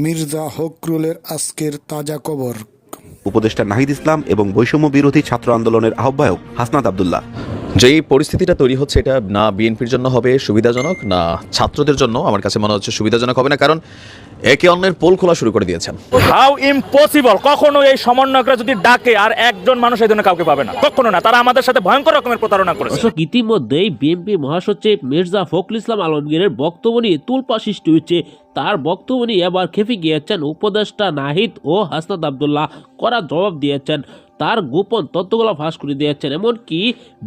মির্জা ফখরুলের আজকের তাজা খবর। উপদেষ্টা নাহিদ ইসলাম এবং বৈষম্য বিরোধী ছাত্র আন্দোলনের আহ্বায়ক হাসনাত আব্দুল্লাহ। যেই পরিস্থিতিটা তৈরি হচ্ছে এটা না বিএনপির জন্য হবে সুবিধাজনক, না ছাত্রদের জন্য আমার কাছে মনে হচ্ছে সুবিধাজনক হবে না, কারণ একে অন্যের পোল খোলা শুরু করে দিয়েছেন। How impossible! কখনো এই সমন্বয়করা যদি ডাকে আর একজন মানুষ এই জন্য কাউকে পাবে না, কখনো না। তারা আমাদের সাথে ভয়ঙ্কর রকমের প্রতারণা করেছে। ইতিমধ্যেই বিএনপি মহাসচিব মির্জা ফখরুল ইসলাম আলমগীরের বক্তব্য নিয়ে তুলপা সৃষ্টি হয়েছে। তার বক্তব্য নিয়ে এবার খেপে গিয়েছেন উপদেষ্টা নাহিদ ও হাসনাত আব্দুল্লাহ। কড়া জবাব দিয়েছেন, তার গোপন তথ্যগুলো ফাঁস করে দিয়েছেন। এমনকি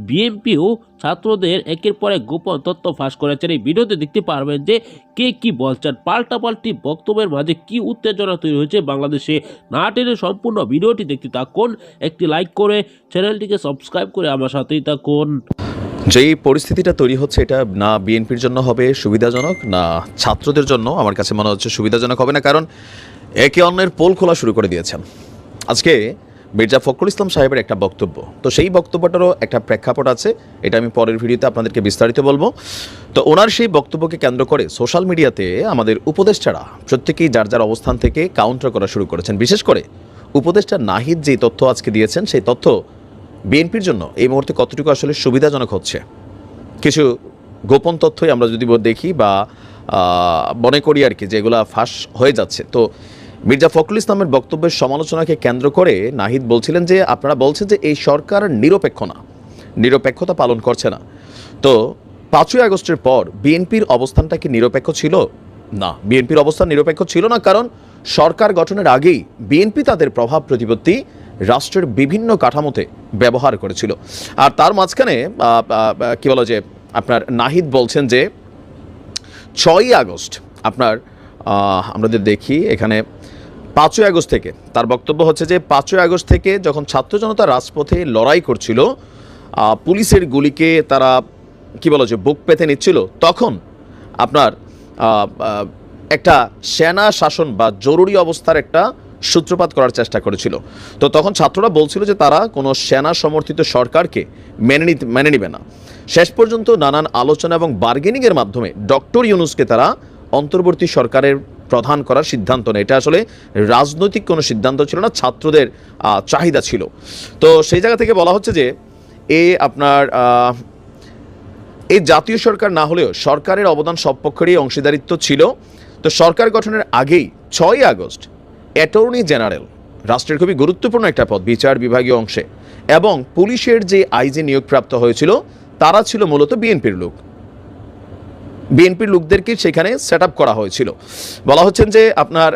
বিএনপিও ছাত্রদের একের পর এক গোপন তথ্য ফাঁস করেছেন। এই ভিডিওতে দেখতে পারবেন যে কে কি বলছেন। পাল্টাপাল্টি বক্তব্যের মাঝে কি উত্তেজনা তৈরি হয়েছে বাংলাদেশে। না টেনে সম্পূর্ণ ভিডিওটি দেখতে থাকুন, একটি লাইক করে চ্যানেলটিকে সাবস্ক্রাইব করে আমার সাথেই থাকুন। যেই পরিস্থিতিটা তৈরি হচ্ছে এটা না বিএনপির জন্য হবে সুবিধাজনক, না ছাত্রদের জন্য আমার কাছে মনে হচ্ছে সুবিধাজনক হবে না, কারণ একে অন্যের পোল খোলা শুরু করে দিয়েছেন। আজকে মির্জা ফখরুল ইসলাম সাহেবের একটা বক্তব্য, তো সেই বক্তব্যটারও একটা প্রেক্ষাপট আছে, এটা আমি পরের ভিডিওতে আপনাদেরকে বিস্তারিত বলবো। তো ওনার সেই বক্তব্যকে কেন্দ্র করে সোশ্যাল মিডিয়াতে আমাদের উপদেষ্টারা প্রত্যেকেই যার যার অবস্থান থেকে কাউন্টার করা শুরু করেছেন। বিশেষ করে উপদেষ্টা নাহিদ যে তথ্য আজকে দিয়েছেন, সেই তথ্য বিএনপির জন্য এই মুহূর্তে কতটুকু আসলে সুবিধাজনক হচ্ছে। কিছু গোপন তথ্যই আমরা যদি দেখি বা মনে করি আর কি, যেগুলো ফাঁস হয়ে যাচ্ছে। তো মির্জা ফখরুল ইসলামের বক্তব্যের সমালোচনাকে কেন্দ্র করে নাহিদ বলছিলেন যে আপনারা বলছেন যে এই সরকার নিরপেক্ষ না, নিরপেক্ষতা পালন করছে না। তো 5ই আগস্টের পর বিএনপির অবস্থানটা কি নিরপেক্ষ ছিল? না, বিএনপির অবস্থান নিরপেক্ষ ছিল না, কারণ সরকার গঠনের আগেই বিএনপি তাদের প্রভাব প্রতিপত্তি রাষ্ট্রের বিভিন্ন কাঠামোতে ব্যবহার করেছিল। আর তার মাঝখানে কি বলো যে আপনার নাহিদ বলছেন যে 6ই আগস্ট আপনার আমরা যদি দেখি এখানে 5ই আগস্ট থেকে তার বক্তব্য হচ্ছে যে 5ই আগস্ট থেকে যখন ছাত্র জনতা রাজপথে লড়াই করছিল, পুলিশের গুলিকে তারা কি বলো যে বুক পেতে নিচ্ছিল, তখন আপনার একটা সেনা শাসন বা জরুরি অবস্থার একটা সূত্রপাত করার চেষ্টা করেছিল। তো তখন ছাত্ররা বলছিল যে তারা কোনো সেনা সমর্থিত সরকারকে মেনে নিবে না। শেষ পর্যন্ত নানান আলোচনা এবং বার্গেনিংয়ের মাধ্যমে ডক্টর ইউনূসকে তারা অন্তর্বর্তী সরকারের প্রধান করার সিদ্ধান্ত নেয়। এটা আসলে রাজনৈতিক কোনো সিদ্ধান্ত ছিল না, ছাত্রদের চাহিদা ছিল। তো সেই জায়গা থেকে বলা হচ্ছে যে আপনার এই জাতীয় সরকার না হলেও সরকারের অবদান সব পক্ষেরই অংশীদারিত্ব ছিল। তো সরকার গঠনের আগেই 6ই আগস্ট অ্যাটর্নি জেনারেল, রাষ্ট্রের খুবই গুরুত্বপূর্ণ একটা পদ বিচার বিভাগীয় অংশে, এবং পুলিশের যে আইজি নিয়োগপ্রাপ্ত হয়েছিল তারা ছিল মূলত বিএনপির লোক। বিএনপির লোকদেরকে সেখানে সেট আপ করা হয়েছিল। বলা হচ্ছেন যে আপনার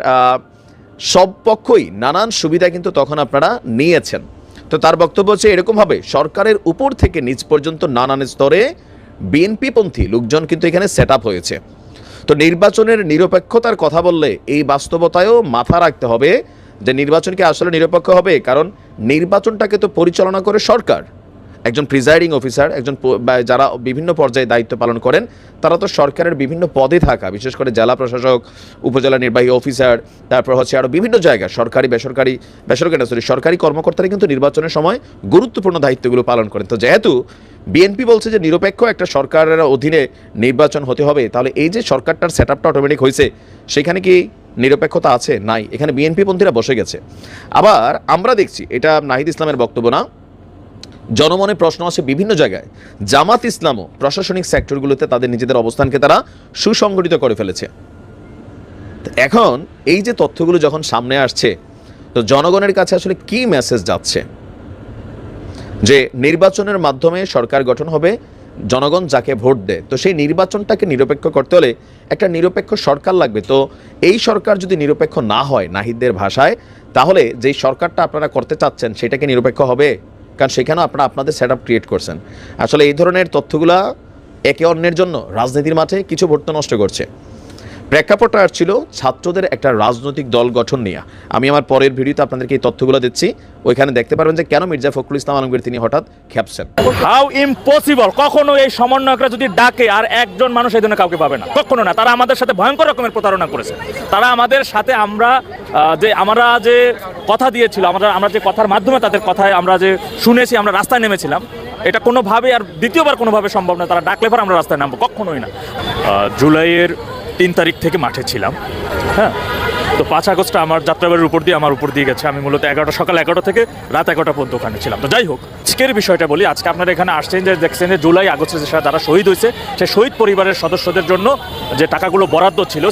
সব পক্ষই নানান সুবিধা কিন্তু তখন আপনারা নিয়েছেন। তো তার বক্তব্য হচ্ছে এরকমভাবে সরকারের উপর থেকে নিচ পর্যন্ত নানান স্তরে বিএনপিপন্থী লোকজন কিন্তু এখানে সেট আপ হয়েছে। তো নির্বাচনের নিরপেক্ষতার কথা বললে এই বাস্তবতায়ও মাথা রাখতে হবে যে নির্বাচন কি আসলে নিরপেক্ষ হবে, কারণ নির্বাচনটাকে তো পরিচালনা করে সরকার। একজন প্রিজাইডিং অফিসার, একজন যারা বিভিন্ন পর্যায়ে দায়িত্ব পালন করেন, তারা তো সরকারের বিভিন্ন পদে থাকা, বিশেষ করে জেলা প্রশাসক, উপজেলা নির্বাহী অফিসার, তারপর হচ্ছে আরও বিভিন্ন জায়গায় সরকারি সরকারি কর্মকর্তারা কিন্তু নির্বাচনের সময় গুরুত্বপূর্ণ দায়িত্বগুলো পালন করেন। তো যেহেতু বিএনপি বলছে যে নিরপেক্ষ একটা সরকারের অধীনে নির্বাচন হতে হবে, তাহলে এই যে সরকারটার সেট আপটা অটোমেটিক হয়েছে, সেখানে কি নিরপেক্ষতা আছে? নাই, এখানে বিএনপি পন্থীরা বসে গেছে। আবার আমরা দেখছি, এটা নাহিদ ইসলামের বক্তব্য না, জনমনে প্রশ্ন আছে বিভিন্ন জায়গায়, জামাত ইসলামও প্রশাসনিক সেক্টরগুলোতে তাদের নিজেদের অবস্থানকে তারা সুসংগঠিত করে ফেলেছে। এখন এই যে তথ্যগুলো যখন সামনে আসছে, তো জনগণের কাছে আসলে কি মেসেজ যাচ্ছে? যে নির্বাচনের মাধ্যমে সরকার গঠন হবে, জনগণ যাকে ভোট দেয়, তো সেই নির্বাচনটাকে নিরপেক্ষ করতে হলে একটা নিরপেক্ষ সরকার লাগবে। তো এই সরকার যদি নিরপেক্ষ না হয় নাহিদদের ভাষায়, তাহলে যেই সরকারটা আপনারা করতে চাচ্ছেন সেটাকে নিরপেক্ষ হবে? কারণ সেখানেও আপনারা আপনাদের সেট আপ ক্রিয়েট করছেন। আসলে এই ধরনের তথ্যগুলা একে অন্যের জন্য রাজনীতির মাঠে কিছু ভোট নষ্ট করছে। প্রেক্ষাপটটা ছিল ছাত্রদের একটা রাজনৈতিক দল গঠন নিয়ে। আমি আমার পরের ভিডিওতে আপনাদেরকে এই তথ্যগুলো দিচ্ছি, ওইখানে দেখতে পারবেন যে কেন মির্জা ফখরুল ইসলাম আলমগীর তিনি হঠাৎ খেপছেন। How impossible! কখনো এই সমন্বয়করা যদি ডাকে আর একজন মানুষ এই জন্য কাউকে পাবে না, কখনো না। তারা আমাদের সাথে ভয়ঙ্কর রকমের প্রতারণা করেছে। তারা আমাদের সাথে আমরা যে কথা দিয়েছিল, আমরা যে কথার মাধ্যমে তাদের কথায় আমরা যে শুনেছি, আমরা রাস্তায় নেমেছিলাম, এটা কোনোভাবে আর দ্বিতীয়বার কোনোভাবে সম্ভব না। তারা ডাকলে পর আমরা রাস্তায় নামবো, কখনোই না। জুলাইয়ের 3 তারিখ থেকে মাঠে ছিলাম। হ্যাঁ, তো 5 আগস্ট আমার যাত্রাবাড়ির উপর দিয়ে আমার উপর দিয়ে গেছে। আমি মূলত সকাল 11টা থেকে রাত 11টা পর্যন্ত ওখানে ছিলাম। তো যাই হোক, আজকের বিষয়টা বলি। আজকে আপনারা এখানে আসছেন যে দেখছেন যে জুলাই আগস্টে যারা শহীদ হয়েছে সেই শহীদ পরিবারের সদস্যদের জন্য যে টাকাগুলো বরাদ্দ ছিল,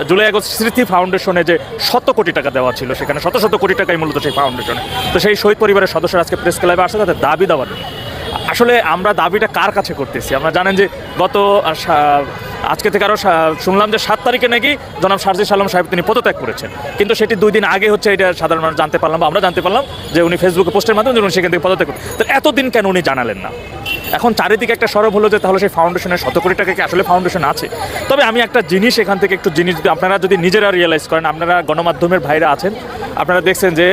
জুলাই আগস্ট স্মৃতি ফাউন্ডেশনে যে 100 কোটি টাকা দেওয়া ছিল, সেখানে শত শত কোটি টাকাই মূলত সেই ফাউন্ডেশনে। তো সেই শহীদ পরিবারের সদস্যরা আজকে প্রেস ক্লাবে আসছে তাদের দাবি দেওয়া নিয়ে। আসলে আমরা দাবিটা কার কাছে করতেছি? আমরা জানেন যে গত আজকে থেকে আরও শুনলাম যে 7 তারিখে নাকি জনাব শারজিস আলম সাহেব তিনি পদত্যাগ করেছেন, কিন্তু সেটি 2 দিন আগে হচ্ছে এটা সাধারণ মানুষ জানতে পারলাম বা আমরা জানতে পারলাম যে উনি ফেসবুকে পোস্টের মাধ্যমে উনি সেখান থেকে পদত্যাগ করেন। তো এতদিন কেন উনি জানালেন না? এখন চারিদিকে একটা সরব হলো যে তাহলে সেই ফাউন্ডেশনের 100 কোটি টাকা কি আসলে ফাউন্ডেশন আছে? তবে আমি একটা জিনিস এখান থেকে একটু জিনিস আপনারা যদি নিজেরা রিয়েলাইজ করেন, আপনারা গণমাধ্যমের ভাইরা আছেন, আপনারা দেখছেন যে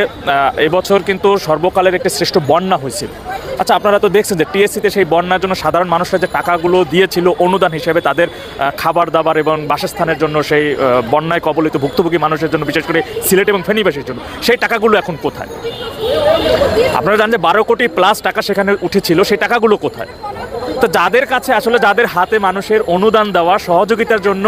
এবছর কিন্তু সর্বকালের একটি শ্রেষ্ঠ বন্যা হয়েছিল। আচ্ছা, আপনারা তো দেখছেন যে টিএসসিতে সেই বন্যার জন্য সাধারণ মানুষরা যে টাকাগুলো দিয়েছিল অনুদান হিসেবে তাদের খাবার দাবার এবং বাসস্থানের জন্য, সেই বন্যায় কবলিত ভুক্তভোগী মানুষের জন্য, বিশেষ করে সিলেট এবং ফেনীবাসীর জন্য, সেই টাকাগুলো এখন কোথায়? আপনারা জানেন যে 12 কোটি প্লাস টাকা সেখানে উঠেছিল, সেই টাকাগুলো কোথায়? তো যাদের কাছে আসলে, যাদের হাতে মানুষের অনুদান দেওয়া সহযোগিতার জন্য,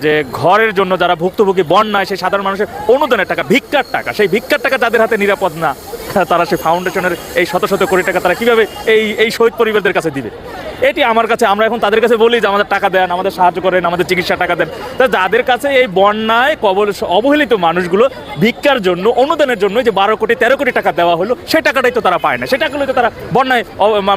যে ঘরের জন্য যারা ভুক্তভোগী বন্যায়, সেই সাধারণ মানুষের অনুদানের টাকা, ভিক্ষার টাকা, সেই ভিক্ষার টাকা যাদের হাতে নিরাপদ না, তারা সেই ফাউন্ডেশনের এই শত শত কোটি টাকা তারা কীভাবে এই শহীদ পরিবারদের কাছে দিবে? এটি আমার কাছে, আমরা এখন তাদের কাছে বলি যে আমাদের টাকা দেন, আমাদের সাহায্য করেন, আমাদের চিকিৎসা টাকা দেন। তা যাদের কাছে এই বন্যায় অবহেলিত মানুষগুলো ভিক্ষার জন্য, অনুদানের জন্য যে 12 কোটি 13 কোটি টাকা দেওয়া হলো, সেই টাকাটাই তো তারা পায় না। সেই টাকাগুলো তো তারা বন্যায়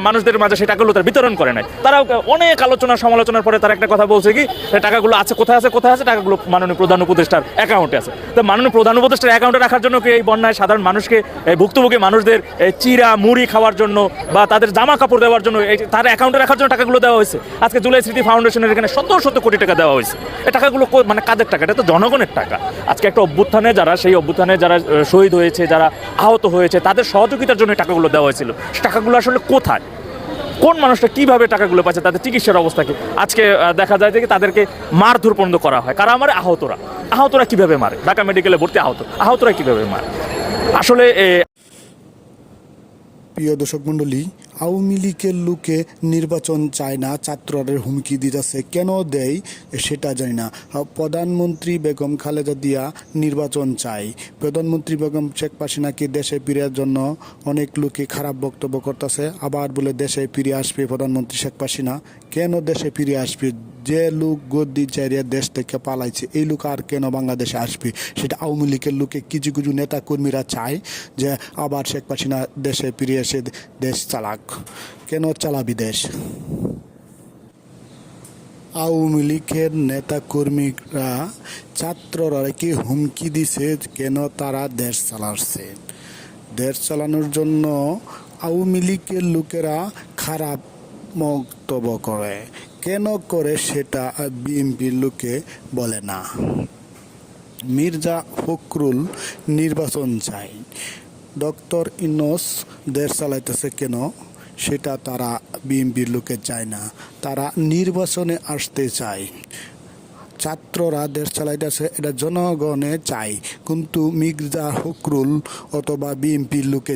মানুষদের মাঝে সেই টাকাগুলো তারা বিতরণ করে নাই। তারা অনেক আলোচনা সমালোচনার পরে তারা একটা কথা বলছে কি, টাকাগুলো আছে কোথায় আছে, টাকাগুলো মাননীয় প্রধান উপদেষ্টার অ্যাকাউন্টে আছে। তো মাননীয় প্রধান উপদেষ্টার অ্যাকাউন্টে রাখার জন্য কি এই বন্যায় সাধারণ মানুষকে, ভুক্তভোগী মানুষদের চিরা মুড়ি খাওয়ার জন্য বা তাদের জামা কাপড় দেওয়ার জন্য তার অ্যাকাউন্টে রাখার জন্য টাকাগুলো দেওয়া হয়েছে? আজকে জুলাই স্মৃতি ফাউন্ডেশনের এখানে শত শত কোটি টাকা দেওয়া হয়েছে। এই টাকাগুলো মানে কাদের টাকা? এটা তো জনগণের টাকা। আজকে একটা অভ্যুত্থানে যারা শহীদ হয়েছে, যারা আহত হয়েছে, তাদের সহযোগিতার জন্য টাকাগুলো দেওয়া হয়েছিল। টাকাগুলো আসলে কোথায়? কোন মানুষটা কিভাবে টাকাগুলো পাচ্ছে? তাদের চিকিৎসার অবস্থা কি? আজকে দেখা যায় যে তাদেরকে মারধর পর্যন্ত করা হয়। কারা মারে? আহতরা কিভাবে মারে? ঢাকা মেডিকেলে ভর্তি আহতরা কিভাবে মারে? আসলে প্রিয় দর্শক মণ্ডলী, আওয়ামী লীগের লোকে নির্বাচন চায় না, ছাত্ররা হুমকি দিতেছে। কেন দেয় সেটা জানি না। প্রধানমন্ত্রী বেগম খালেদা জিয়া নির্বাচন চায়। প্রধানমন্ত্রী বেগম শেখ হাসিনাকে দেশে ফিরার জন্য অনেক লোকে খারাপ বক্তব্য করতেছে। আবার বলে দেশে ফিরে আসবে প্রধানমন্ত্রী শেখ হাসিনা। কেন দেশে ফিরে আসবে? যে লোক গদ্দি চাইরিয়া দেশ থেকে পালাইছে, এই লোক আর কেন বাংলাদেশে আসবে? সেটা আওয়ামী লীগের লোকে কিছু কিছু নেতা কর্মীরা চায় যে আবার শেখ হাসিনা দেশে ফিরে এসে দেশ চালাক। কেন চালাবি দেশ? আওয়ামী লীগের নেতা কর্মীরা ছাত্ররা কি হুমকি দিছে? কেন তারা দেশ চালাচ্ছে? দেশ চালানোর জন্য আওয়ামী লীগের লোকেরা খারাপ মন্তব্য করে। কেন করে সেটা বিএনপির লোকে বলে না। মির্জা ফখরুল নির্বাচন চাই, ডক্টর ইউনূস দেশ চালাইতেছে কেন সেটা তারা বিএনপির লোকে চায় না। তারা নির্বাচনে আসতে চায়। ছাত্ররা দেশ চালাইতেছে এটা জনগণে চায়, কিন্তু মির্জা ফখরুল অথবা বিএনপির লোকে